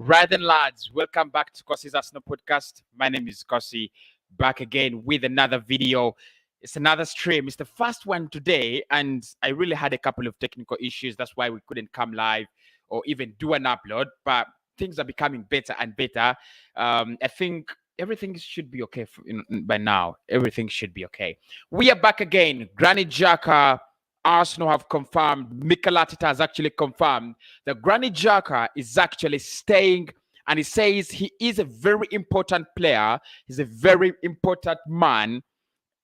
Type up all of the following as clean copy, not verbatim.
Right then, lads, welcome back to Cossy's Arsenal podcast. My name is Cossy, back again with another video. It's another stream. It's the first one today, and I really had a couple of technical issues. That's why we couldn't come live or even do an upload, but things are becoming better and better. I think everything should be okay by now. Everything should be okay. We are back again. Granit Xhaka, Arsenal have confirmed, Mikel Arteta has actually confirmed that Granit Xhaka is actually staying, and he says he is a very important player. He's a very important man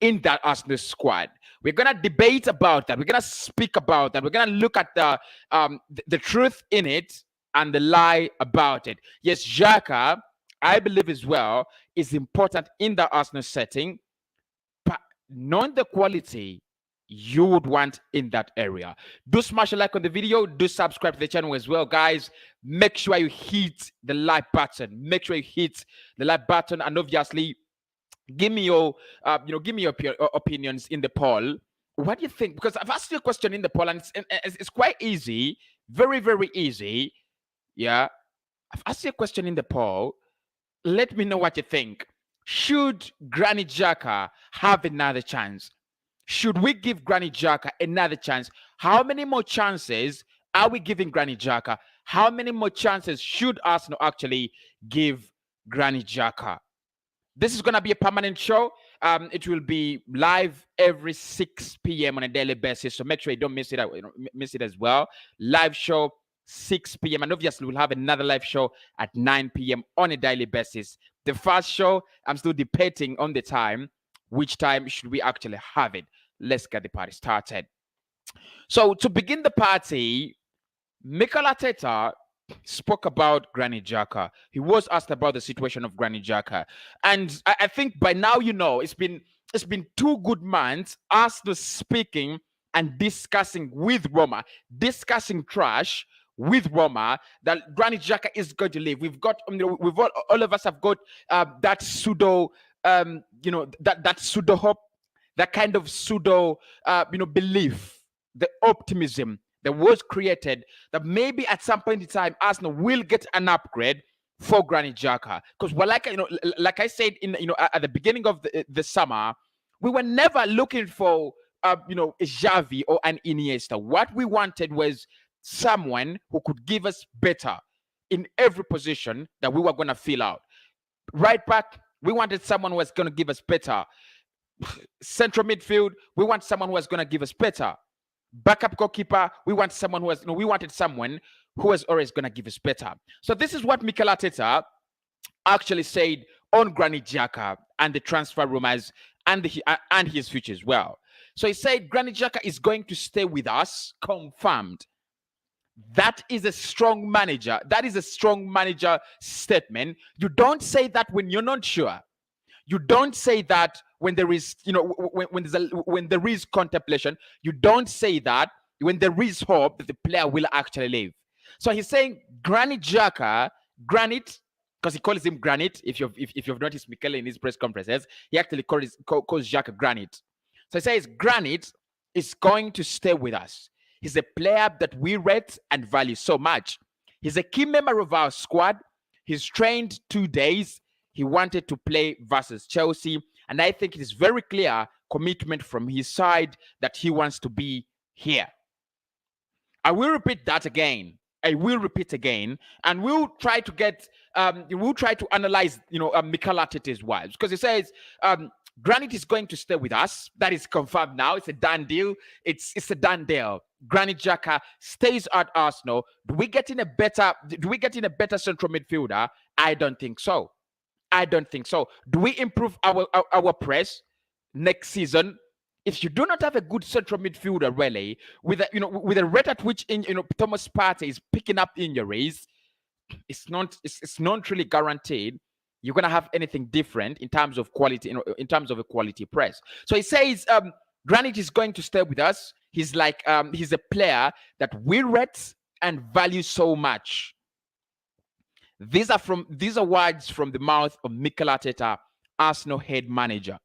in that Arsenal squad. We're gonna debate about that. We're gonna speak about that. We're gonna look at the truth in it and the lie about it. Yes, Xhaka, I believe as well, is important in the Arsenal setting, but knowing the quality you would want in that area. Do smash a like on the video. Do subscribe to the channel as well, guys. Make sure you hit the like button. Make sure you hit the like button, and obviously, give me your opinions in the poll. What do you think? Because I've asked you a question in the poll, and it's quite easy, very, very easy. Yeah, I've asked you a question in the poll. Let me know what you think. Should Granit Xhaka have another chance? Should we give Granit Xhaka another chance? How many more chances are we giving Granit Xhaka? How many more chances should Arsenal actually give Granit Xhaka? This is going to be a permanent show. It will be live every 6 p.m. on a daily basis. So make sure you don't miss it as well. Live show 6 p.m. And obviously we'll have another live show at 9 p.m. on a daily basis. The first show, I'm still debating on the time. Which time should we actually have it? Let's get the party started. So to begin the party, Mikel Arteta spoke about Granit Xhaka. He was asked about the situation of Granit Xhaka, and I think by now you know it's been 2 good months Arsenal speaking and discussing with Roma, discussing trash with Roma, that Granit Xhaka is going to leave. We've got, we've all of us have got that pseudo. That pseudo hope, that kind of pseudo, belief, the optimism that was created that maybe at some point in time Arsenal will get an upgrade for Granit Xhaka. Because like I said at the beginning of the summer, we were never looking for a Xavi or an Iniesta. What we wanted was someone who could give us better in every position that we were going to fill out. Right back, we wanted someone who was going to give us better. Central midfield, we want someone who was going to give us better. Backup goalkeeper, we wanted someone who was always going to give us better. So this is what Mikel Arteta actually said on Granit Xhaka and the transfer rumors and his future as well. So he said Granit Xhaka is going to stay with us, confirmed. That is a strong manager. That is a strong manager statement. You don't say that when you're not sure. You don't say that when there is, when there is contemplation. You don't say that when there is hope that the player will actually leave. So he's saying Granit Xhaka, Granit, because he calls him Granit. If you've noticed Mikel in his press conferences, he actually calls Xhaka Granit. So he says Granit is going to stay with us. He's a player that we rate and value so much. He's a key member of our squad. He's trained 2 days. He wanted to play versus Chelsea. And I think it is very clear commitment from his side that he wants to be here. I will repeat that again. I will repeat again. And we'll try to get, analyze, Mikel Arteta's words. Because he says, Granit is going to stay with us. That is confirmed now. It's a done deal. It's a done deal. Granit Xhaka stays at Arsenal. Do we get in a better central midfielder? I don't think so. Do we improve our press next season? If you do not have a good central midfielder, really, with a rate at which Thomas Partey is picking up injuries, it's not really guaranteed you're gonna have anything different in terms of quality, in terms of a quality press. So he says Granit is going to stay with us. He's he's a player that we rate and value so much. These are words from the mouth of Mikel Arteta, Arsenal head manager.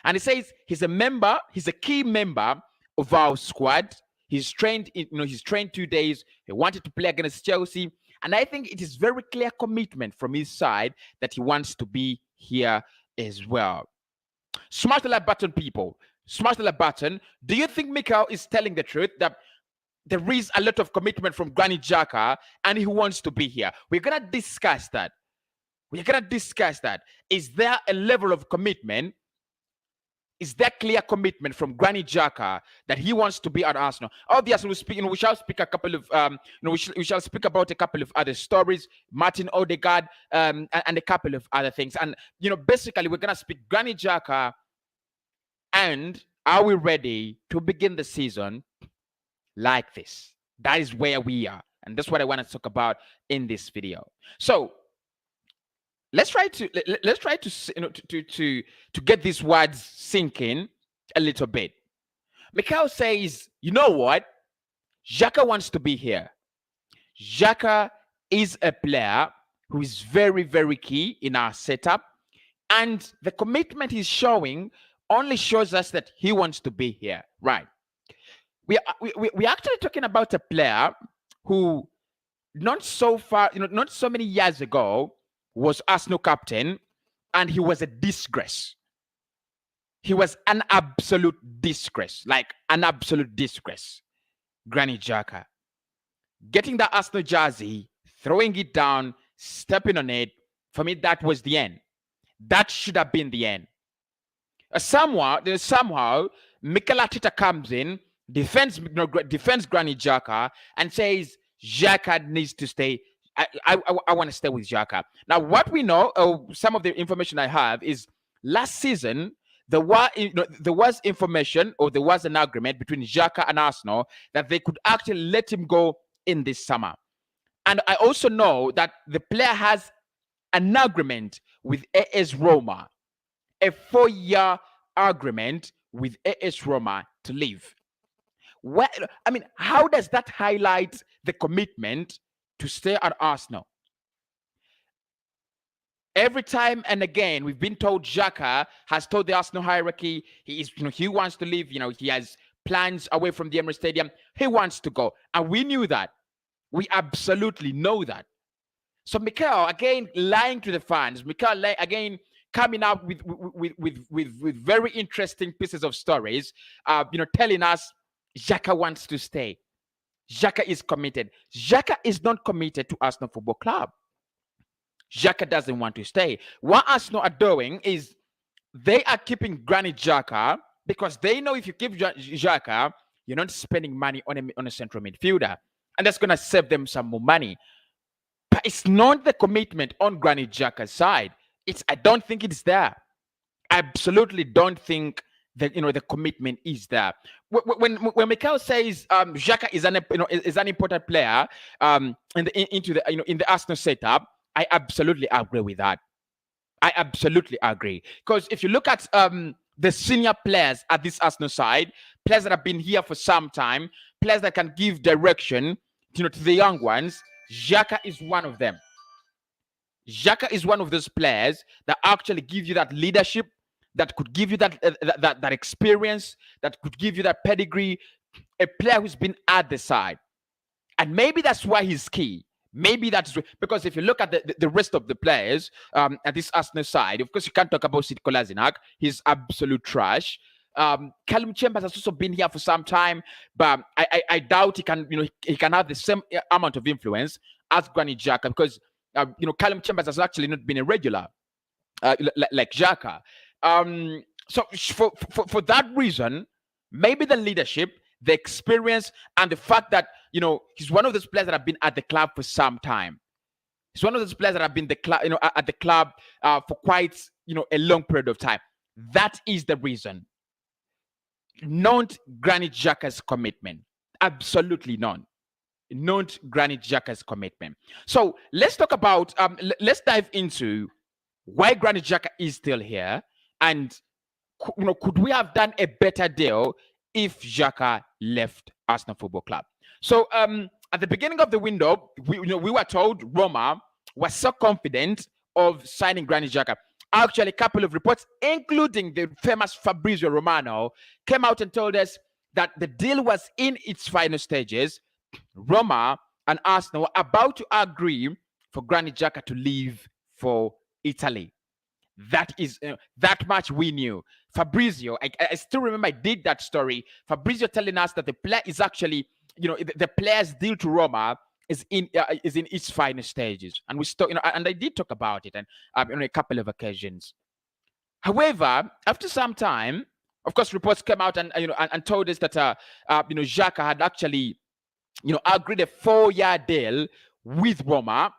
And he says he's a key member of our squad. He's trained 2 days. He wanted to play against Chelsea. And I think it is very clear commitment from his side that he wants to be here as well. Smash the like button, people. Smash the like button. Do you think Mikel is telling the truth that there is a lot of commitment from Granit Xhaka and he wants to be here? We're going to discuss that. We're going to discuss that. Is there a level of commitment? Is there clear commitment from Granit Xhaka that he wants to be at Arsenal? Obviously, we shall speak a couple of, we shall speak about a couple of other stories, Martin Odegaard, and a couple of other things. And, basically, we're going to speak Granit Xhaka and are we ready to begin the season like this? That is where we are. And that's what I want to talk about in this video. So, let's try to get these words sinking a little bit. Mikel says, you know what? Xhaka wants to be here. Xhaka is a player who is very, very key in our setup. And the commitment he's showing only shows us that he wants to be here. Right. We're actually talking about a player who not so many years ago was Arsenal captain, and he was a disgrace. He was an absolute disgrace, like an absolute disgrace. Granit Xhaka. Getting the Arsenal jersey, throwing it down, stepping on it, for me, that was the end. That should have been the end. Somehow, Mikel Arteta comes in, defends Granit Xhaka, and says Xhaka needs to stay. I want to stay with Xhaka. Now, what we know, some of the information I have is last season, there was information, or there was an agreement between Xhaka and Arsenal that they could actually let him go in this summer. And I also know that the player has an agreement with AS Roma, a 4-year agreement with AS Roma to leave. Well, I mean, how does that highlight the commitment to stay at Arsenal? Every time and again, we've been told Xhaka has told the Arsenal hierarchy he wants to leave. He has plans away from the Emirates Stadium. He wants to go, and we knew that. We absolutely know that. So Mikel again lying to the fans. Mikel again coming up with very interesting pieces of stories. Telling us Xhaka wants to stay. Xhaka is committed. Xhaka is not committed to Arsenal Football Club. Xhaka doesn't want to stay. What Arsenal are doing is they are keeping Granit Xhaka because they know if you keep Xhaka, you're not spending money on a central midfielder. And that's going to save them some more money. But it's not the commitment on Granit Xhaka's side. I don't think it's there. I absolutely don't think that the commitment is there. When Mikel says Xhaka is an important player in the Arsenal setup, I absolutely agree with that. I absolutely agree, because if you look at the senior players at this Arsenal side, players that have been here for some time, players that can give direction, to the young ones, Xhaka is one of them. Xhaka is one of those players that actually give you that leadership, that could give you that experience, that could give you that pedigree, a player who's been at the side. And maybe that's why he's key. Maybe that's because if you look at the rest of the players at this Arsenal side, of course, you can't talk about Sid Kolasinac. He's absolute trash. Callum Chambers has also been here for some time, but I doubt he can have the same amount of influence as Granit Xhaka, because Callum Chambers has actually not been a regular like Xhaka. So for that reason, maybe the leadership, the experience, and the fact that he's one of those players that have been at the club for some time. He's one of those players that have been at the club for quite a long period of time. That is the reason. Not Granit Xhaka's commitment. Absolutely none. Not Granit Xhaka's commitment. So let's talk about. Let's dive into why Granit Xhaka is still here, and could we have done a better deal if Xhaka left Arsenal Football Club? So at the beginning of the window, we were told Roma was so confident of signing Granit Xhaka. Actually, a couple of reports, including the famous Fabrizio Romano, came out and told us that the deal was in its final stages. Roma and Arsenal were about to agree for Granit Xhaka to leave for Italy. That is that much we knew. Fabrizio, I still remember I did that story. Fabrizio telling us that the player is actually, the player's deal to Roma is in its final stages, and we still, and I did talk about it and on a couple of occasions. However, after some time, of course, reports came out and and told us that Xhaka had actually agreed a 4-year deal with Roma.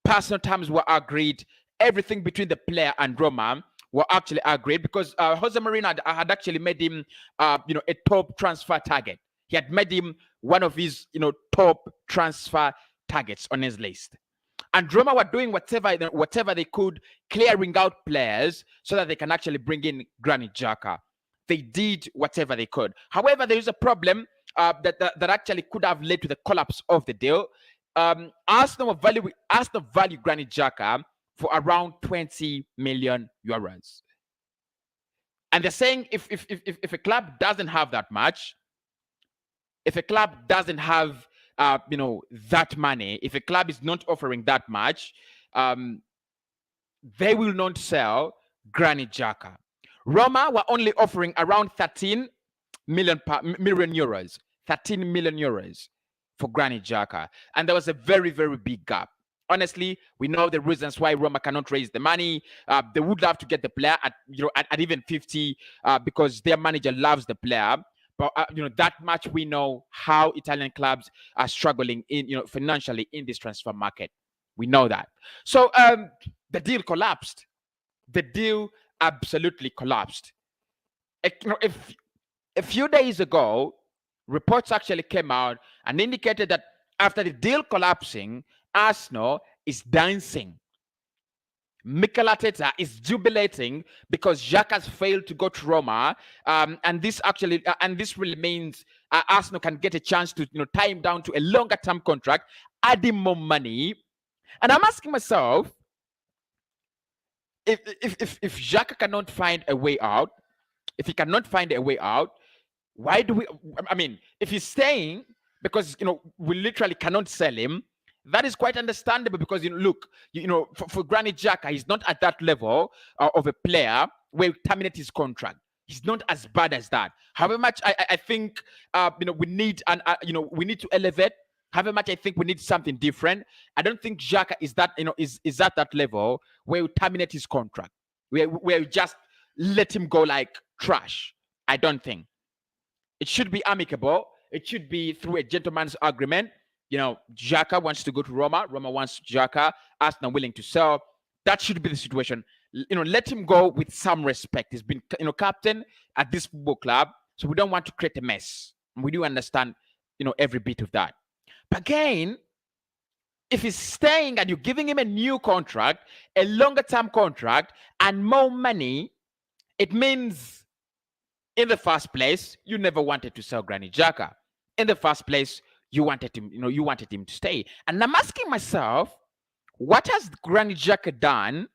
Personal terms were agreed. Everything between the player and Roma were actually agreed because Jose Mourinho had actually made him, a top transfer target. He had made him one of his, top transfer targets on his list. And Roma were doing whatever they could, clearing out players so that they can actually bring in Granit Xhaka. They did whatever they could. However, there is a problem that actually could have led to the collapse of the deal. Arsenal value Granit Xhaka for around 20 million euros. And they're saying if a club doesn't have that much, if a club doesn't have that money, if a club is not offering that much, they will not sell Granit Xhaka. Roma were only offering around 13 million euros. 13 million euros for Granit Xhaka. And there was a very, very big gap. Honestly, we know the reasons why Roma cannot raise the money. They would love to get the player at even 50 because their manager loves the player. But that much we know how Italian clubs are struggling financially in this transfer market. We know that. So the deal collapsed. The deal absolutely collapsed. A few days ago, reports actually came out and indicated that after the deal collapsing, Arsenal is dancing. Mikel Arteta is jubilating because Xhaka's failed to go to Roma, and this really means Arsenal can get a chance to tie him down to a longer-term contract, add him more money. And I'm asking myself, if Xhaka cannot find a way out, why do we? I mean, if he's staying because we literally cannot sell him, that is quite understandable because look, for Granit Xhaka, he's not at that level of a player where we terminate his contract. He's not as bad as that. However much I think we need we need to elevate. However much I think we need something different. I don't think Xhaka is that is at that level where we terminate his contract, where we just let him go like trash. I don't think. It should be amicable. It should be through a gentleman's agreement. Xhaka wants to go to Roma. Roma wants Xhaka. Arsenal willing to sell. That should be the situation. Let him go with some respect. He's been, captain at this football club, so we don't want to create a mess. And we do understand, every bit of that. But again, if he's staying and you're giving him a new contract, a longer-term contract, and more money, it means, in the first place, you never wanted to sell Granit Xhaka. In the first place, you wanted him, you wanted him to stay. And I'm asking myself, what has Granit Xhaka done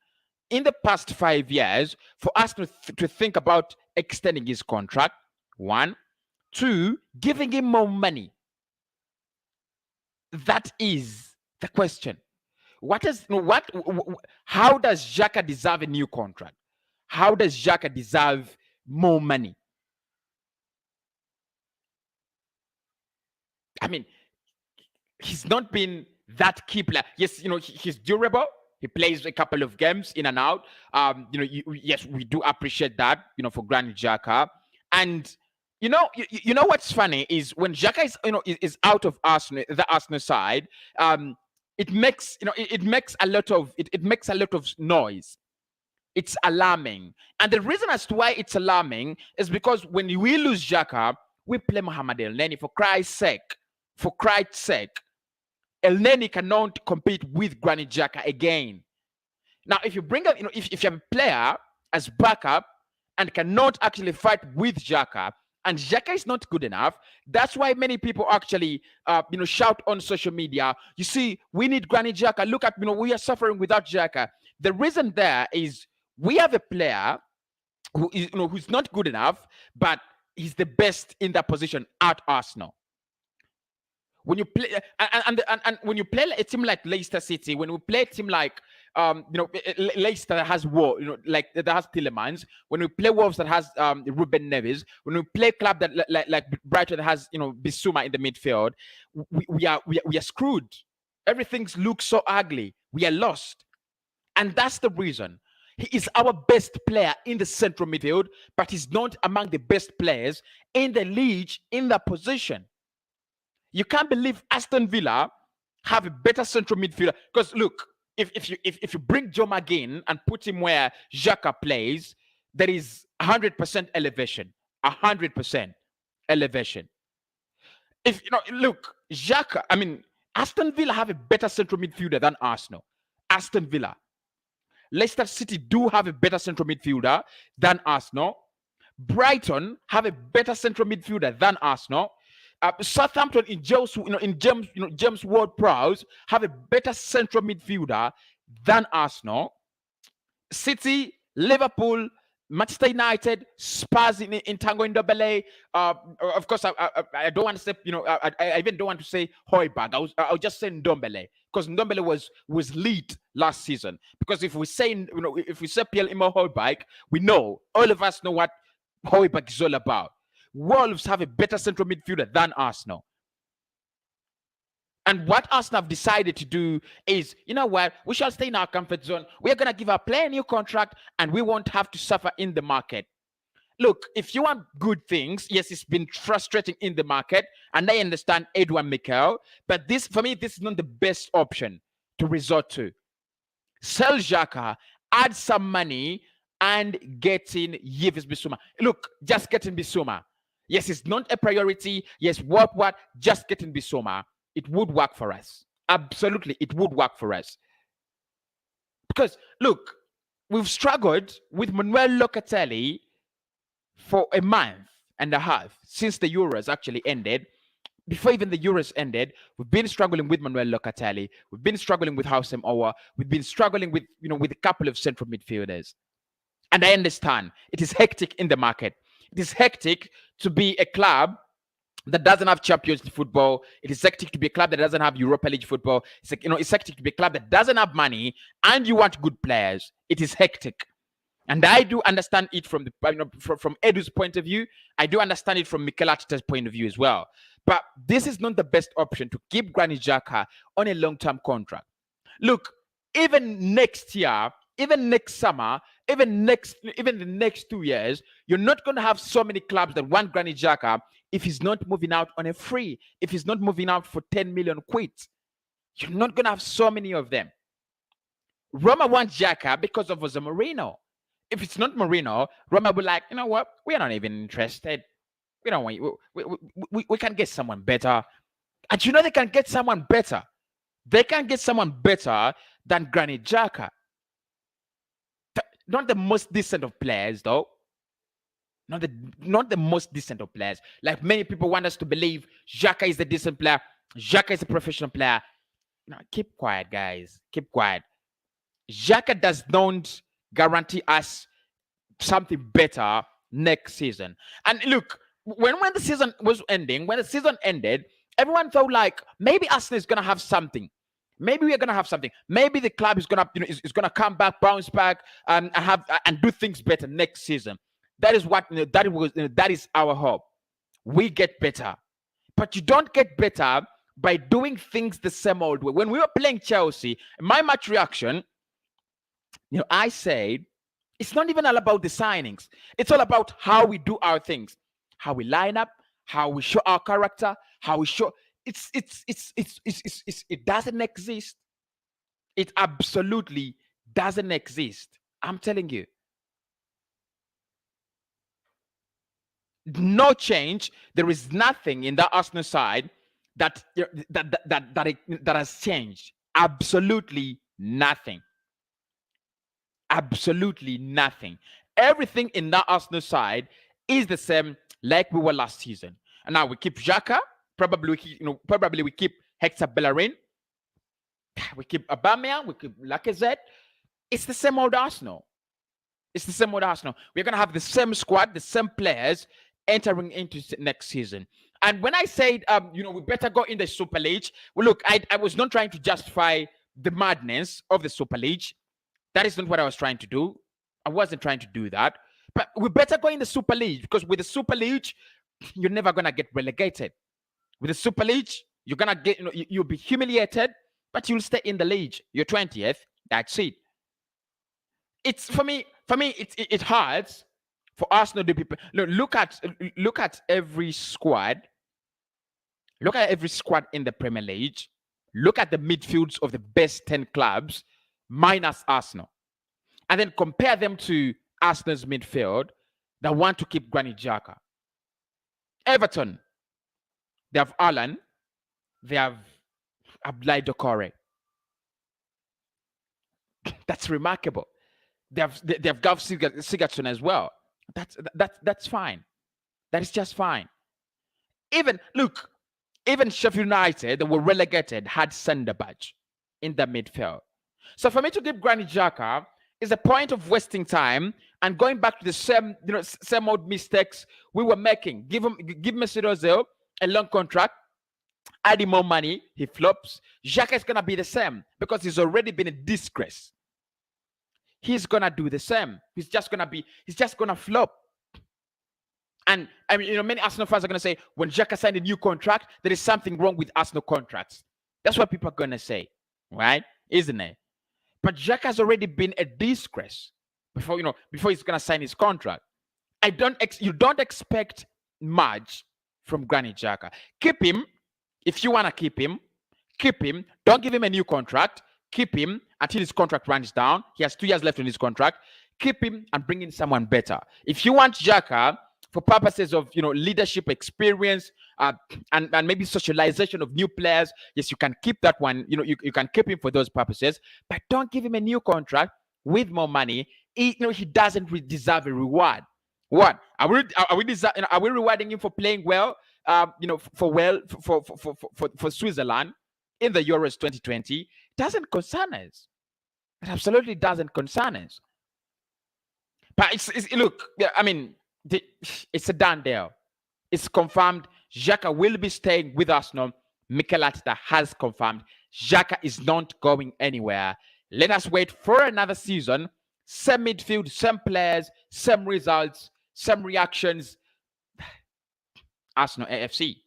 in the past 5 years for us to think about extending his contract? 1, 2, giving him more money. That is the question. How does Xhaka deserve a new contract? How does Xhaka deserve more money? I mean, he's not been that key player. Yes, he's durable. He plays a couple of games in and out. Yes, we do appreciate that, for Granit Xhaka. And you know what's funny is when Xhaka is out of Arsenal, the Arsenal side, it makes a lot of noise. It's alarming. And the reason as to why it's alarming is because when we lose Xhaka, we play Mohamed Elneny for Christ's sake. For Christ's sake. Elneny cannot compete with Granit Xhaka again. Now, if you bring up, if you're a player as backup and cannot actually fight with Xhaka, and Xhaka is not good enough, that's why many people actually, shout on social media. You see, we need Granit Xhaka. Look at, we are suffering without Xhaka. The reason there is we have a player who is, who's not good enough, but he's the best in that position at Arsenal. When you play and when you play a team like Leicester City, when we play a team like Leicester that has like that has Tillemans, when we play Wolves that has Ruben Neves, when we play club that like Brighton that has Bissouma in the midfield, we are screwed. Everything looks so ugly. We are lost, and that's the reason. He is our best player in the central midfield, but he's not among the best players in the league in that position. You can't believe Aston Villa have a better central midfielder. Because look, if you bring Joe McGinn and put him where Xhaka plays, there is 100% elevation. 100% elevation. If look, Xhaka, Aston Villa have a better central midfielder than Arsenal. Aston Villa. Leicester City do have a better central midfielder than Arsenal. Brighton have a better central midfielder than Arsenal. Southampton in James Ward-Prowse have a better central midfielder than Arsenal. City, Liverpool, Manchester United, Spurs in Tango Ndombele. Of course, I don't want to say I even don't want to say Højbjerg. I'll just say Ndombele, because Ndombele was lead last season. Because if we say Pierre-Emile Højbjerg, we know, all of us know what Højbjerg is all about. Wolves have a better central midfielder than Arsenal. And what Arsenal have decided to do is, you know what, we shall stay in our comfort zone. We're going to give our player a new contract and we won't have to suffer in the market. Look, if you want good things, yes, it's been frustrating in the market, and I understand Edouard Mikel, but for me, this is not the best option to resort to. Sell Xhaka, add some money, and get in Yves Bissouma. Look, just getting Bissouma. Yes, it's not a priority. Yes, what? Just getting Bissouma. It would work for us. Absolutely, it would work for us. Because, look, we've struggled with Manuel Locatelli for a month and a half since the Euros actually ended. Before even the Euros ended, we've been struggling with Manuel Locatelli. We've been struggling with Houssem Aouar. We've been struggling with a couple of central midfielders. And I understand it is hectic in the market. It is hectic to be a club that doesn't have Champions League football. It is hectic to be a club that doesn't have Europa League football. It's hectic to be a club that doesn't have money, and you want good players. It is hectic, and I do understand it from Edu's point of view. I do understand it from Mikel Arteta's point of view as well. But this is not the best option to keep Granit Xhaka on a long-term contract. Look, even next year, even next summer, even the next 2 years, you're not going to have so many clubs that want Granit Xhaka if he's not moving out on a free, if he's not moving out for 10 million quid. You're not going to have so many of them. Roma wants Xhaka because of Jose Mourinho. If it's not Mourinho, Roma will be like, you know what? We're not even interested. We don't want you. We can get someone better. And they can get someone better. They can get someone better than Granit Xhaka. Not the most decent of players, though. Not the most decent of players. Like many people want us to believe Xhaka is a decent player. Xhaka is a professional player. Keep quiet, guys. Keep quiet. Xhaka does not guarantee us something better next season. And look, when the season was ending, when the season ended, everyone thought like maybe Arsenal is gonna have something. Maybe we're gonna have something. Maybe the club is gonna, is gonna come back, bounce back, and do things better next season. That is what that is our hope. We get better, but you don't get better by doing things the same old way. When we were playing Chelsea, my match reaction, I said it's not even all about the signings. It's all about how we do our things, how we line up, how we show our character, how we show. It doesn't exist. It absolutely doesn't exist. I'm telling you. No change. There is nothing in the Arsenal side that has changed. Absolutely nothing. Absolutely nothing. Everything in the Arsenal side is the same like we were last season. And now we keep Xhaka. Probably we keep Hector Bellerin. We keep Aubameyang. We keep Lacazette. It's the same old Arsenal. It's the same old Arsenal. We're gonna have the same squad, the same players entering into next season. And when I said, we better go in the Super League, well, look, I was not trying to justify the madness of the Super League. That is not what I was trying to do. I wasn't trying to do that. But we better go in the Super League, because with the Super League, you're never gonna get relegated. With the Super League, you're gonna get, you'll be humiliated, but you'll stay in the league. You're 20th. That's it. It's for me. It hurts for Arsenal to be. Look at every squad. Look at every squad in the Premier League. Look at the midfields of the best 10 clubs, minus Arsenal, and then compare them to Arsenal's midfield that want to keep Granit Xhaka. Everton, they have Alan, they have Abdoulaye Doucouré. That's remarkable. They have Gav Sigurdsson as well. That's fine. That is just fine. Even Sheffield United, that were relegated, had Sunderbatch in the midfield. So for me to give Granit Xhaka is a point of wasting time and going back to the same old mistakes we were making. Give Mesut Ozil a long contract, add him more money, he flops. Xhaka is gonna be the same because he's already been a disgrace. He's gonna do the same. He's just gonna flop. And I mean, many Arsenal fans are gonna say when Xhaka signed a new contract, there is something wrong with Arsenal contracts. That's what people are gonna say, right? Isn't it? But Xhaka has already been a disgrace before he's gonna sign his contract. You don't expect much from Granit Xhaka. Keep him if you wanna keep him. Keep him. Don't give him a new contract. Keep him until his contract runs down. He has 2 years left on his contract. Keep him and bring in someone better. If you want Xhaka for purposes of leadership experience and maybe socialization of new players, yes, you can keep that one. You can keep him for those purposes, but don't give him a new contract with more money. He doesn't deserve a reward. What are we rewarding him for playing well? For Switzerland in the Euros 2020? Doesn't concern us. It absolutely doesn't concern us. But it's a done deal. It's confirmed. Xhaka will be staying with Arsenal. Mikel Arteta has confirmed Xhaka is not going anywhere. Let us wait for another season. Same midfield, same players, same results, same reactions. Arsenal AFC.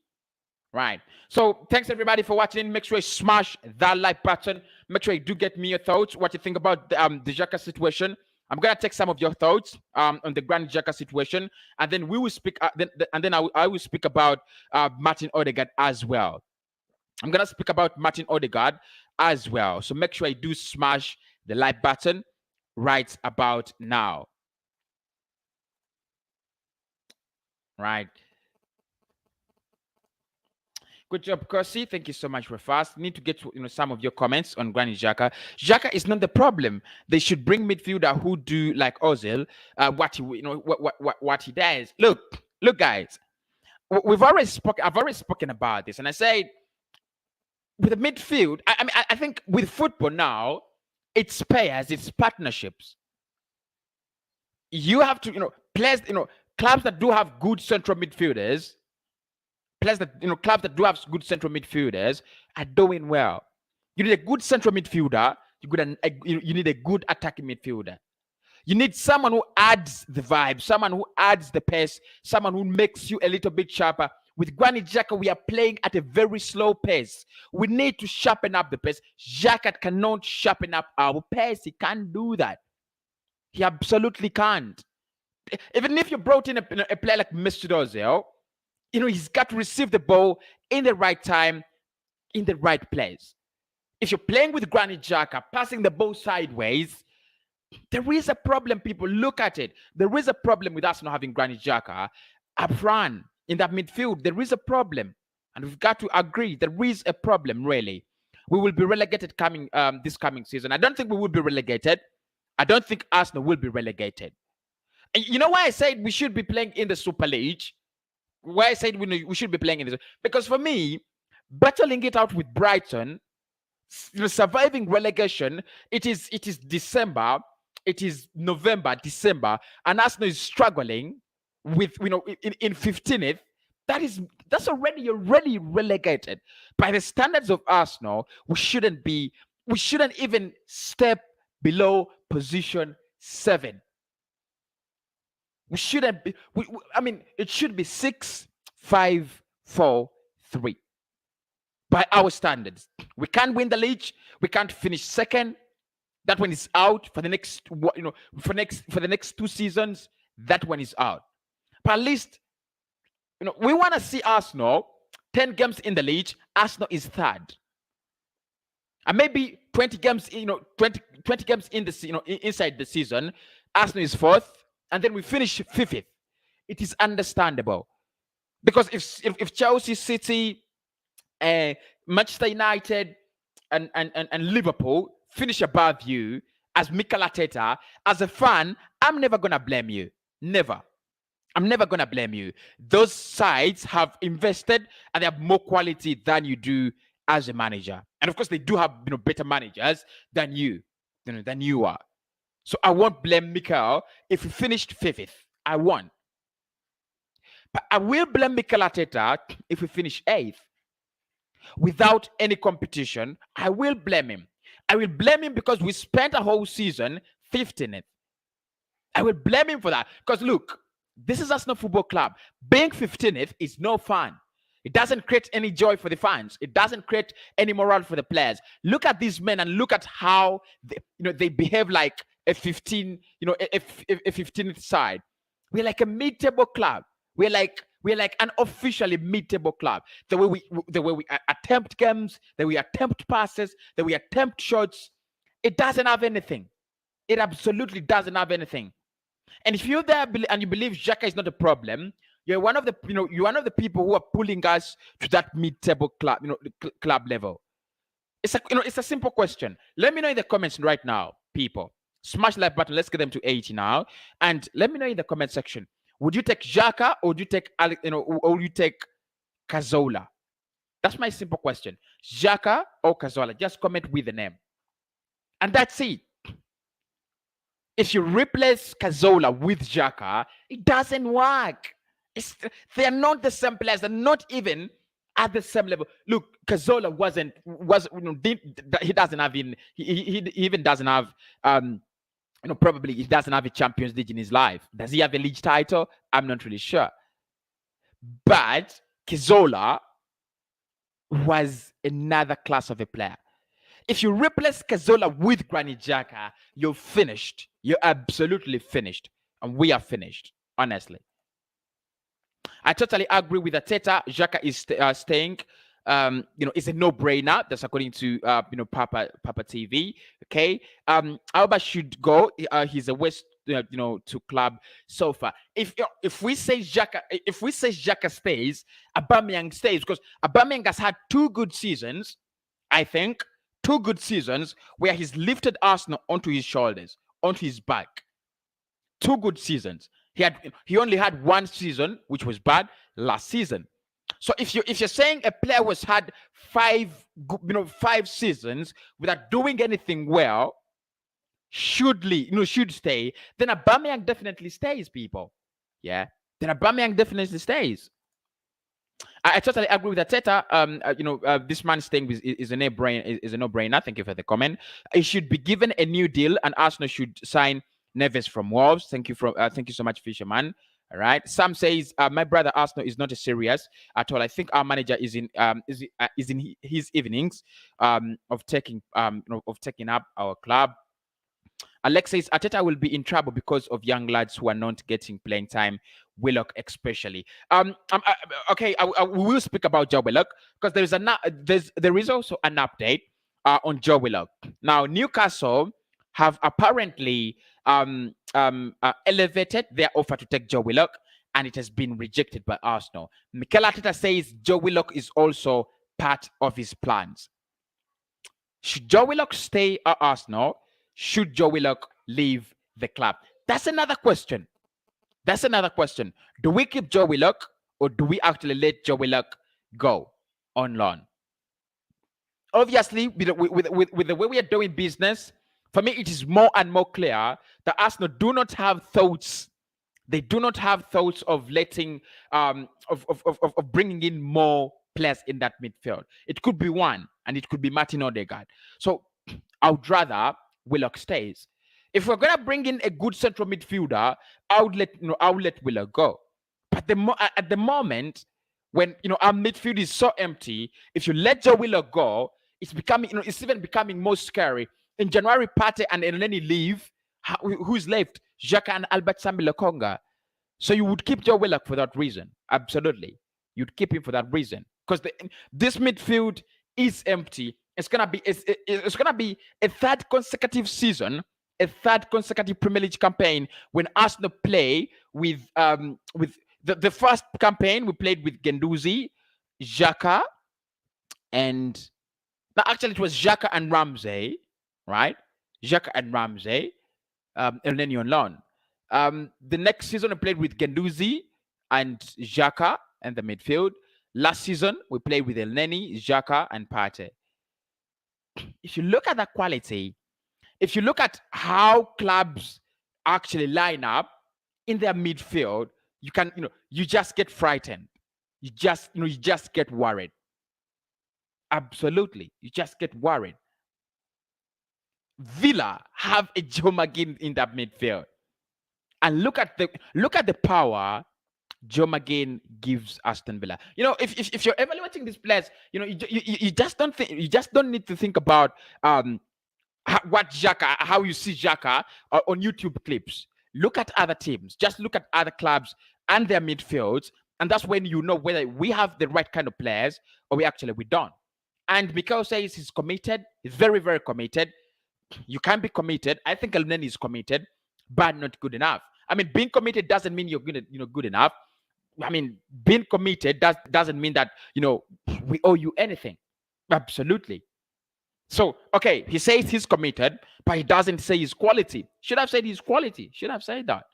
Right. So thanks everybody for watching. Make sure you smash that like button. Make sure you do get me your thoughts, what you think about the Xhaka situation. I'm gonna take some of your thoughts on the Granit Xhaka situation, and then we will speak. I will speak about Martin Odegaard as well. I'm gonna speak about Martin Odegaard as well. So make sure you do smash the like button right about now. Right. Good job, Cossy. Thank you so much for fast. Need to get to, some of your comments on Granit Xhaka. Xhaka is not the problem. They should bring midfielder who do like Ozil, what he does. Look, guys. I've already spoken about this, and I said with the midfield. I think with football now, it's pairs, it's partnerships. You have to, players, clubs that do have good central midfielders. Clubs that do have good central midfielders are doing well. You need a good central midfielder. You need a good attacking midfielder. You need someone who adds the vibe, someone who adds the pace, someone who makes you a little bit sharper. With Granit Xhaka, we are playing at a very slow pace. We need to sharpen up the pace. Xhaka cannot sharpen up our pace. He can't do that. He absolutely can't. Even if you brought in a player like Mesut Ozil, he's got to receive the ball in the right time, in the right place. If you're playing with Granit Xhaka, passing the ball sideways, there is a problem, people. Look at it. There is a problem with us not having Granit Xhaka up front in that midfield. There is a problem. And we've got to agree there is a problem, really. We will be relegated this coming season. I don't think we will be relegated. I don't think Arsenal will be relegated. And you know why I said we should be playing in the Super League? Why I said we should be playing in this? Because for me, battling it out with Brighton, surviving relegation, it is December, it is November, December, and Arsenal is struggling with in 15th, That's already already relegated. By the standards of Arsenal, we shouldn't even step below position 7. We shouldn't be I mean it should be 6-5-4-3 by our standards. We can't win the league, we can't finish second. That one is out for the next for the next 2 seasons. That one is out. But at least we want to see Arsenal 10 games in the league. Arsenal is third, and maybe 20 games, 20 games in the inside the season, Arsenal is fourth, and then we finish fifth. It is understandable, because if Chelsea, City, Manchester United, and Liverpool finish above you, as Mikel Arteta, as a fan, I'm never gonna blame you. Never. I'm never gonna blame you. Those sides have invested and they have more quality than you do as a manager. And of course, they do have better managers than you, than you are. So I won't blame Mikel if he finished fifth. I won't. But I will blame Mikel Arteta if we finish eighth. Without any competition, I will blame him. I will blame him because we spent a whole season 15th. I will blame him for that. Because look, this is Arsenal Football Club. Being 15th is no fun. It doesn't create any joy for the fans. It doesn't create any morale for the players. Look at these men and look at how they behave like a 15th side. We're like a mid-table club. We're like an officially mid-table club. The way we attempt games, that we attempt passes, that we attempt shots, it doesn't have anything. It absolutely doesn't have anything. And if you're there and you believe Xhaka is not a problem, you're one of the people who are pulling us to that mid-table club, club level. It's a simple question. Let me know in the comments right now, people. Smash like button. Let's get them to 80 now, and let me know in the comment section. Would you take Xhaka, or would you take or would you take Cazorla? That's my simple question. Xhaka or Cazorla? Just comment with the name, and that's it. If you replace Cazorla with Xhaka, it doesn't work. They are not the same players. They're not even at the same level. Look, Cazorla he doesn't have he even doesn't have probably he doesn't have a Champions League in his life. Does he have a league title? I'm not really sure. But Cazorla was another class of a player. If you replace Cazorla with Granit Xhaka, you're finished. You're absolutely finished. And we are finished, honestly. I totally agree with Arteta. Xhaka is staying. It's a no-brainer. That's according to Papa TV. Okay. Alba should go. He's a waste to club so far. If we say Xhaka stays, Aubameyang stays, because Aubameyang has had 2 good seasons, I think. 2 good seasons where he's lifted Arsenal onto his shoulders, onto his back. 2 good seasons. He only had 1 season which was bad last season. So if you're saying a player was had 5 seasons without doing anything well, should stay, then Aubameyang definitely stays, people. Yeah, then Aubameyang definitely stays. I totally agree with Arteta. This man staying is a no-brainer. Thank you for the comment. He should be given a new deal, and Arsenal should sign Neves from Wolves. Thank you so much, Fisherman. All right. Sam says, my brother Arsenal is not serious at all. I think our manager is in his evenings of taking up our club. Alex says Arteta will be in trouble because of young lads who are not getting playing time. Willock especially. Okay, we will speak about Joe Willock, because there is also an update on Joe Willock. Now, Newcastle have apparently elevated their offer to take Joe Willock, and it has been rejected by Arsenal. Mikel Arteta says Joe Willock is also part of his plans. Should Joe Willock stay at Arsenal? Should Joe Willock leave the club? That's another question. Do we keep Joe Willock, or do we actually let Joe Willock go on loan? Obviously, with the way we are doing business, for me, it is more and more clear that Arsenal do not have thoughts They do not have thoughts of letting of bringing in more players in that midfield. It could be one, and it could be Martin Odegaard. So I would rather Willock stays. If we're gonna bring in a good central midfielder, I would let Willock go. But at the moment, when our midfield is so empty, if you let Joe Willock go, it's becoming it's even becoming more scary. In January, Partey and Elneny leave. Who's left? Xhaka and Albert Sambi Lokonga. So you would keep Joe Willock for that reason. Absolutely. You'd keep him for that reason. Because this midfield is empty. It's gonna be a third consecutive season, a third consecutive Premier League campaign when Arsenal play with the first campaign we played with Guendouzi, Xhaka, and actually it was Xhaka and Ramsey, right? Xhaka and Ramsey, Elneny on loan. The next season we played with Guendouzi and Xhaka and the midfield. Last season we played with Elneny, Xhaka, and Partey. If you look at that quality, if you look at how clubs actually line up in their midfield, you just get frightened. You just get worried. Absolutely, you just get worried. Villa have a Joe McGinn in that midfield, and look at the power Joe McGinn gives Aston Villa. If you're evaluating these players, you just don't need to think about how you see Xhaka on YouTube clips. Look at other teams. Just look at other clubs and their midfields, and that's when you know whether we have the right kind of players or we don't. And Mikel says he's committed. He's very, very committed. You can be committed. I think Elneny is committed, but not good enough. I mean, being committed doesn't mean you're good enough. I mean, being committed doesn't mean that we owe you anything. Absolutely. So, okay, he says he's committed, but he doesn't say his quality. Should have said his quality. Should have said that.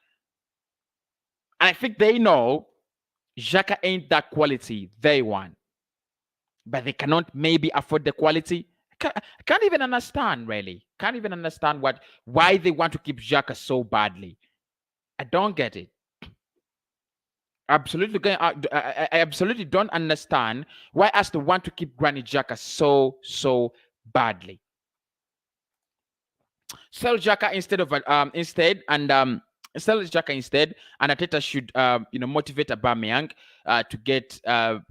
And I think they know Xhaka ain't that quality they want. But they cannot maybe afford the quality. I can't even understand, really. Can't even understand why they want to keep Xhaka so badly. I don't get it. Absolutely, I absolutely don't understand why Arsenal want to keep Granit Xhaka so badly. Sell Xhaka instead, and Arteta should motivate Aubameyang to get the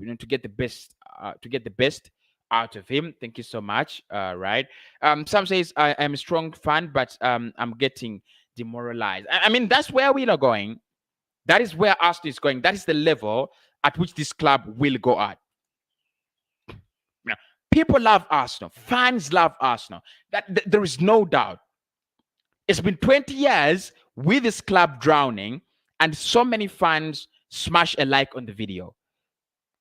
best out of him. Thank you so much. Right. Sam says I am a strong fan, but I'm getting demoralized. I mean, that's where we are going. That is where Arsenal is going. That is the level at which this club will go at. People love Arsenal. Fans love Arsenal. There is no doubt. It's been 20 years with this club drowning, and so many fans smash a like on the video.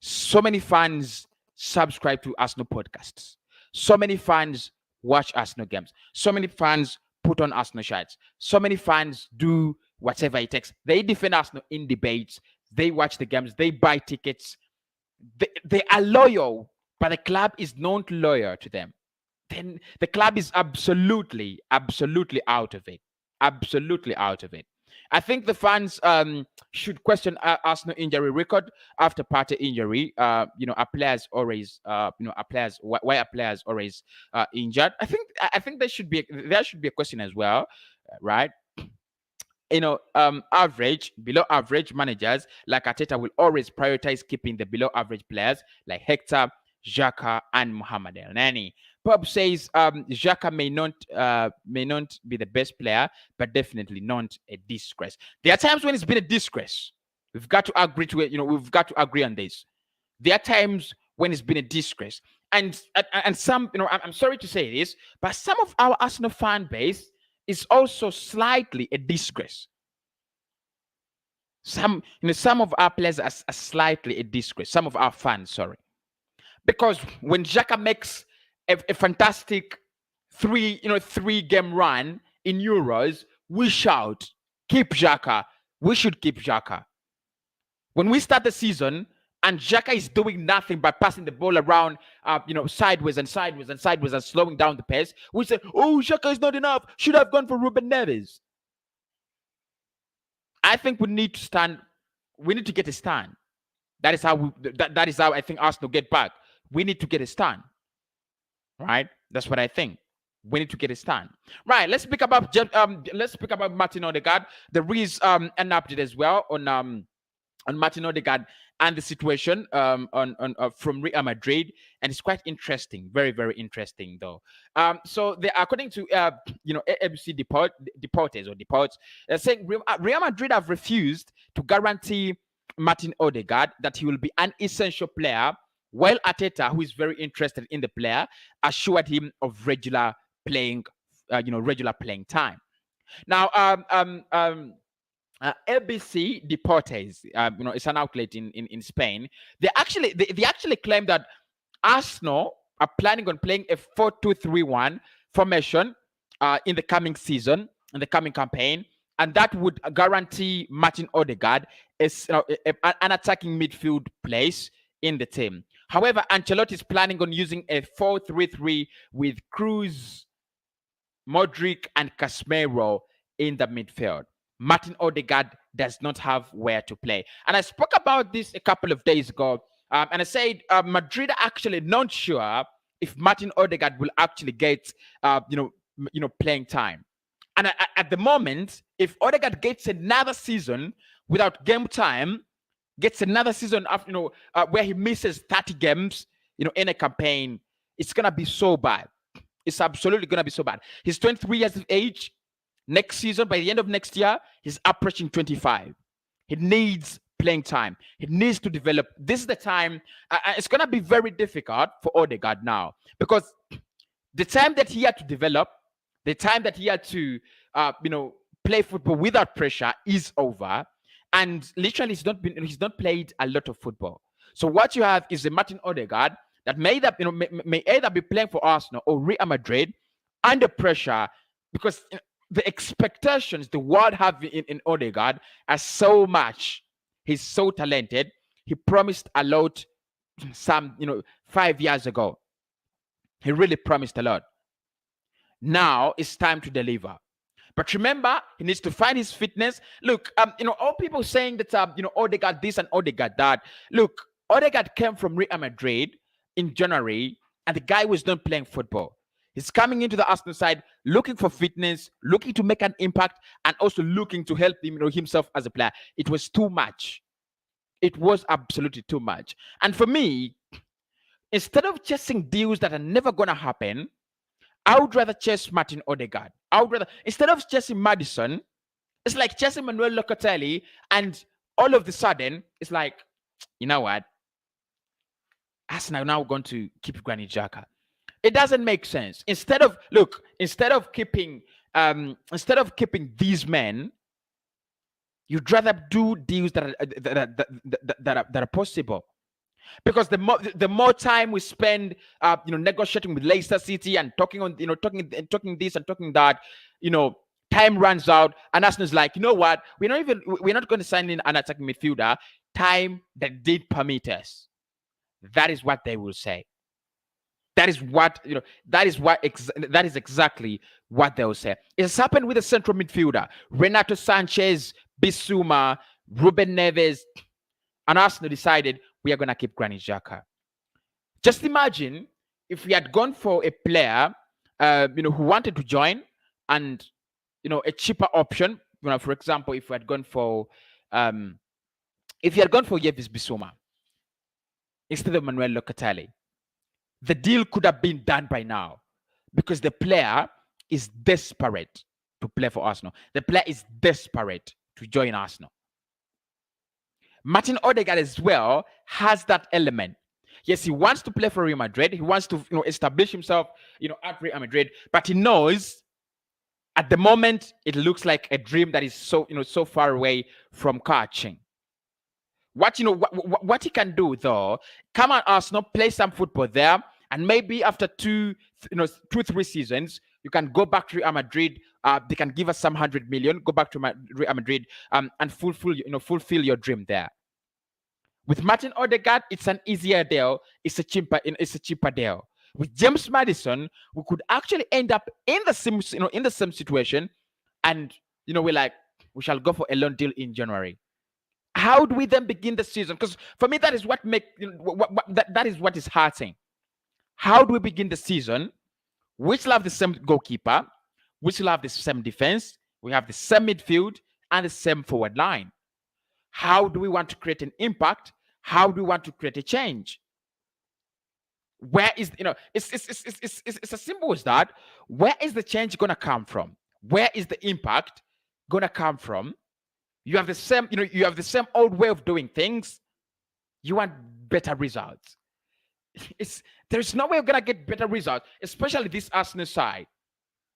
So many fans subscribe to Arsenal podcasts. So many fans watch Arsenal games. So many fans put on Arsenal shirts. So many fans do whatever it takes. They defend Arsenal in debates. They watch the games. They buy tickets. They are loyal, but the club is not loyal to them. Then the club is absolutely out of it. Absolutely out of it. I think the fans should question Arsenal injury record after Partey injury. Are players always why are players always injured? I think there should be a question as well, right? Average, below average managers like Arteta will always prioritize keeping the below average players like Hector, Xhaka, and Mohamed Elneny. Bob says Xhaka may not be the best player, but definitely not a disgrace. There are times when it's been a disgrace. We've got to agree to it. We've got to agree on this. There are times when it's been a disgrace, and some, I'm sorry to say this, but some of our Arsenal fan base is also slightly a disgrace. Some of our players are slightly a disgrace. Some of our fans, sorry. Because when Xhaka makes a fantastic three-game run in Euros, we shout, keep Xhaka. We should keep Xhaka. When we start the season and Xhaka is doing nothing but passing the ball around, sideways and slowing down the pace, we say, oh, Xhaka is not enough. Should have gone for Ruben Neves. I think we need to stand. We need to get a stand. That is how that is how I think Arsenal get back. We need to get a stand, right? That's what I think. We need to get a stand, right? Let's speak about Martin Odegaard. There is an update as well on Martin Odegaard and the situation on from Real Madrid, and it's quite interesting, very very interesting though. So they, according to ABC Deportes, they're saying Real Madrid have refused to guarantee Martin Odegaard that he will be an essential player, while Arteta, who is very interested in the player, assured him of regular playing, regular playing time. Now, ABC Deportes, it's an outlet in Spain. They actually claim that Arsenal are planning on playing a 4-2-3-1 formation in the coming season, in the coming campaign, and that would guarantee Martin Odegaard an attacking midfield place in the team. However, Ancelotti is planning on using a 4-3-3 with Cruz, Modric, and Casemiro in the midfield. Martin Odegaard does not have where to play. And I spoke about this a couple of days ago, and I said Madrid are actually not sure if Martin Odegaard will actually get playing time. And at the moment, if Odegaard gets another season without game time, gets another season after where he misses 30 games in a campaign, it's gonna be so bad. It's absolutely gonna be so bad. He's 23 years of age. Next season, by the end of next year, he's approaching 25. He needs playing time. He needs to develop. This is the time. It's going to be very difficult for Odegaard now, because the time that he had to develop, the time that he had to, play football without pressure is over. And literally, he's not played a lot of football. So what you have is a Martin Odegaard that may either be playing for Arsenal or Real Madrid under pressure, because the expectations the world have in Odegaard are so much. He's so talented. He promised a lot 5 years ago. He really promised a lot. Now it's time to deliver. But remember, he needs to find his fitness. Look, all people saying that Odegaard this and Odegaard that. Look, Odegaard came from Real Madrid in January, and the guy was not playing football. He's coming into the Arsenal side, looking for fitness, looking to make an impact, and also looking to help him, himself as a player. It was too much. It was absolutely too much. And for me, instead of chasing deals that are never going to happen, I would rather chase Martin Odegaard. Instead of chasing Madison, it's like chasing Manuel Locatelli, and all of the sudden, it's like, you know what? Arsenal now going to keep Granit Xhaka. It doesn't make sense. Instead of keeping these men, you'd rather do deals that are possible. Because the more time we spend, negotiating with Leicester City and talking this and talking that, time runs out, and Arsenal's like, you know what? We're not going to sign in an attacking midfielder. Time that did permit us. That is what they will say. That is exactly what they'll say. It's happened with the central midfielder, Renato Sanchez, Bissouma, Ruben Neves, and Arsenal decided we are going to keep Granit Xhaka. Just imagine if we had gone for a player, who wanted to join, and a cheaper option. For example, if you had gone for Yves Bissouma instead of Manuel Locatelli, the deal could have been done by now, because the player is desperate to play for Arsenal. The player is desperate to join Arsenal. Martin Odegaard as well has that element. Yes, he wants to play for Real Madrid. He wants to establish himself at Real Madrid, but he knows at the moment it looks like a dream that is so far away from catching. What he can do though, come at Arsenal, play some football there, and maybe after 2-3 seasons, you can go back to Real Madrid. They can give us some 100 million. Go back to Real Madrid and fulfill your dream there. With Martin Odegaard, it's an easier deal. It's a cheaper deal. With James Maddison, we could actually end up in the same situation, and we're we shall go for a loan deal in January. How do we then begin the season? Because for me, that is what that is what is hurting. How do we begin the season? We still have the same goalkeeper. We still have the same defense. We have the same midfield and the same forward line. How do we want to create an impact? How do we want to create a change? Where is, it's as simple as that. Where is the change going to come from? Where is the impact going to come from? You have the same, you have the same old way of doing things. You want better results. There's no way we're going to get better results, especially this Arsenal side.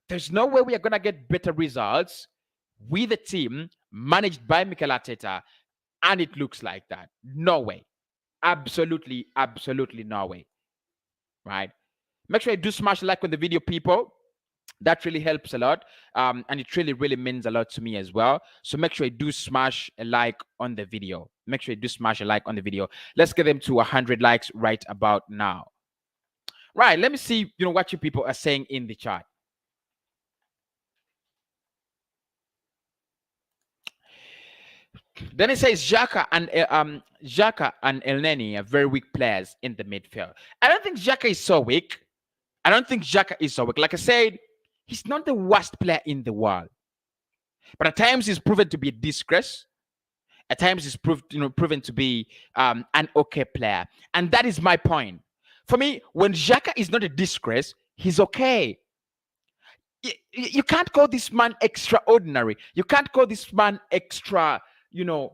There's no way we are going to get better results with a team managed by Mikel Arteta, and it looks like that. No way. Absolutely, absolutely no way. Right? Make sure you do smash like on the video, people. That really helps a lot. And it really, really means a lot to me as well. So make sure you do smash a like on the video. Make sure you do smash a like on the video. Let's get them to 100 likes right about now. Right, let me see, what you people are saying in the chat. Then it says Xhaka and El Neni are very weak players in the midfield. I don't think Xhaka is so weak. Like I said, he's not the worst player in the world. But at times he's proven to be a disgrace. At times he's proven to be an okay player. And that is my point. For me, when Xhaka is not a disgrace, he's okay. You can't call this man extraordinary. You can't call this man extra, you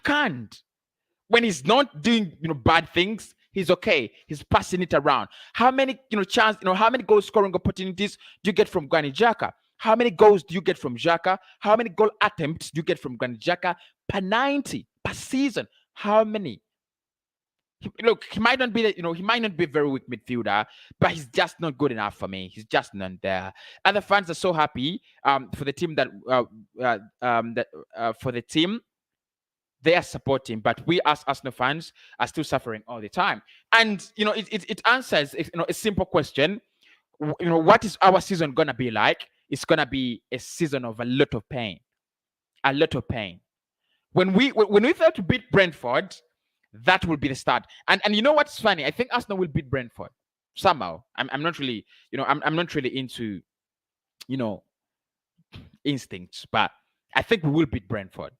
can't. When he's not doing, bad things, he's okay. He's passing it around. How many, how many goal scoring opportunities do you get from Granit Xhaka? How many goals do you get from Xhaka? How many goal attempts do you get from Granit Xhaka per 90 per season? How many? Look, he might not be, he might not be a very weak midfielder, but he's just not good enough for me. He's just not there. Other fans are so happy for the team for the team they are supporting, but we as Arsenal fans are still suffering all the time. And it answers a simple question. What is our season gonna be like? It's gonna be a season of a lot of pain, a lot of pain. When we fail to beat Brentford, that will be the start. And you know what's funny? I think Arsenal will beat Brentford somehow. I'm not really, I'm not really into, instincts, but I think we will beat Brentford,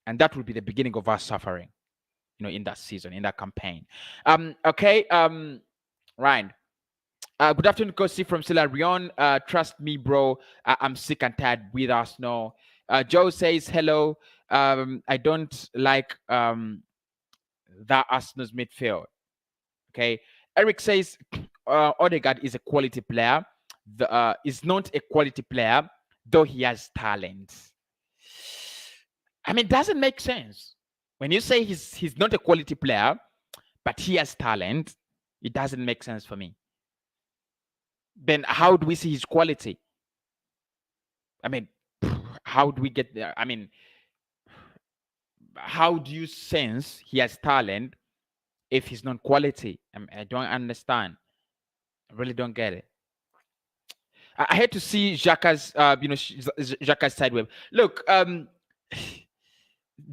and that will be the beginning of our suffering, in that season, in that campaign. Okay. Ryan. Good afternoon, Cossy from Sierra Leone. Trust me, bro. I'm sick and tired with Arsenal. Joe says hello. I don't like that Arsenal's midfield. Okay. Eric says Odegaard is a quality player. Is not a quality player, though he has talent. I mean, it doesn't make sense. When you say he's not a quality player, but he has talent, it doesn't make sense for me. Then how do we see his quality? I mean, how do we get there? I mean, how do you sense he has talent if he's not quality? I don't understand. I really don't get it. I hate to see Xhaka's, Xhaka's sideweb. Look,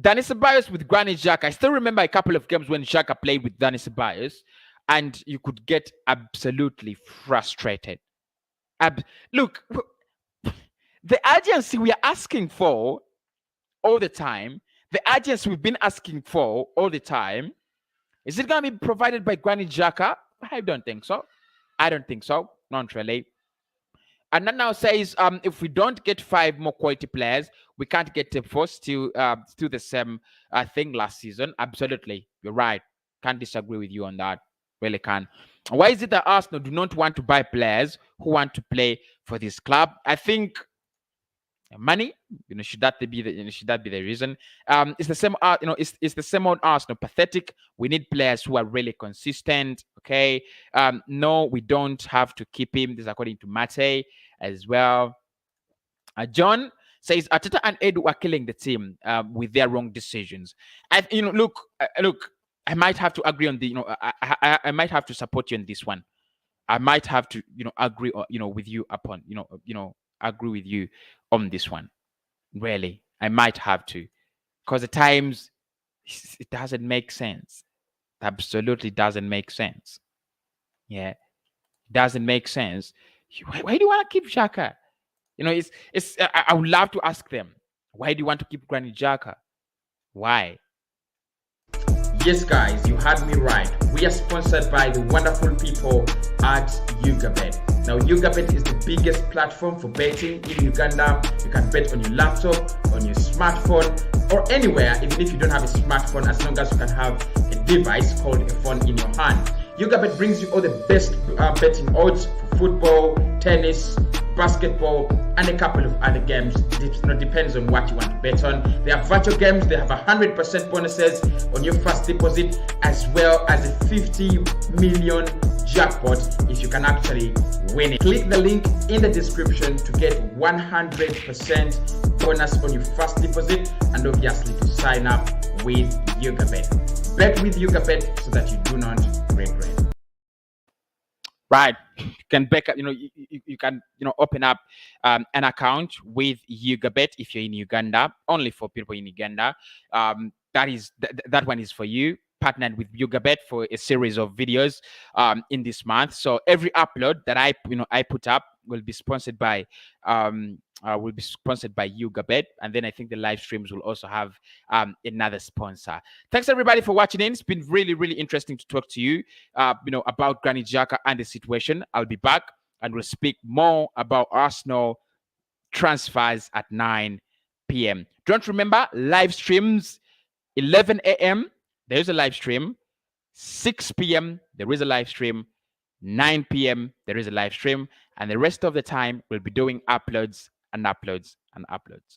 Dani Ceballos with Granit Xhaka. I still remember a couple of games when Xhaka played with Dani Ceballos, and you could get absolutely frustrated. Look, the urgency we are asking for all the time, the urgency we've been asking for all the time, is it going to be provided by Granit Xhaka? I don't think so. I don't think so. Not really. And that now says, if we don't get 5 more quality players, we can't get top 4. Still the same thing last season. Absolutely, you're right. Can't disagree with you on that. Really can. Why is it that Arsenal do not want to buy players who want to play for this club? I think money. Should that be the reason? It's the same. It's the same old Arsenal. Pathetic. We need players who are really consistent. Okay. No, we don't have to keep him. This is according to Mate as well. John says Arteta and Edu are killing the team with their wrong decisions. Look. I might have to agree on the. I might have to support you on this one. I might have to, agree, with you upon, agree with you on this one. Really, I might have to, because at times it doesn't make sense. Absolutely doesn't make sense. Yeah, it doesn't make sense. Why do you want to keep Xhaka? You know, it's. I would love to ask them, why do you want to keep Granit Xhaka? Why? Yes, guys, you heard me right. We are sponsored by the wonderful people at YugaBet. Now, YugaBet is the biggest platform for betting in Uganda. You can bet on your laptop, on your smartphone, or anywhere, even if you don't have a smartphone, as long as you can have a device called a phone in your hand. YugaBet brings you all the best betting odds for football, tennis, basketball, and a couple of other games. It depends on what you want to bet on. They have virtual games. They have 100% bonuses on your first deposit, as well as a 50 million jackpot if you can actually win it. Click the link in the description to get 100% bonus on your first deposit, and obviously to sign up with YugaBet. Bet with YugaBet so that you do not regret. Right, you can back up. You can open up an account with YugaBet if you're in Uganda. Only for people in Uganda. That one is for you. Partnered with YugaBet for a series of videos in this month. So every upload that I put up will be sponsored by YugaBet, and then I think the live streams will also have another sponsor. Thanks everybody for watching in. It's been really, really interesting to talk to you about Granit Xhaka and the situation. I'll be back and we'll speak more about Arsenal transfers at 9 p.m. Don't remember, live streams 11 a.m. there's a live stream, 6 p.m. there is a live stream, 9 p.m. there is a live stream, and the rest of the time we'll be doing uploads and uploads and uploads.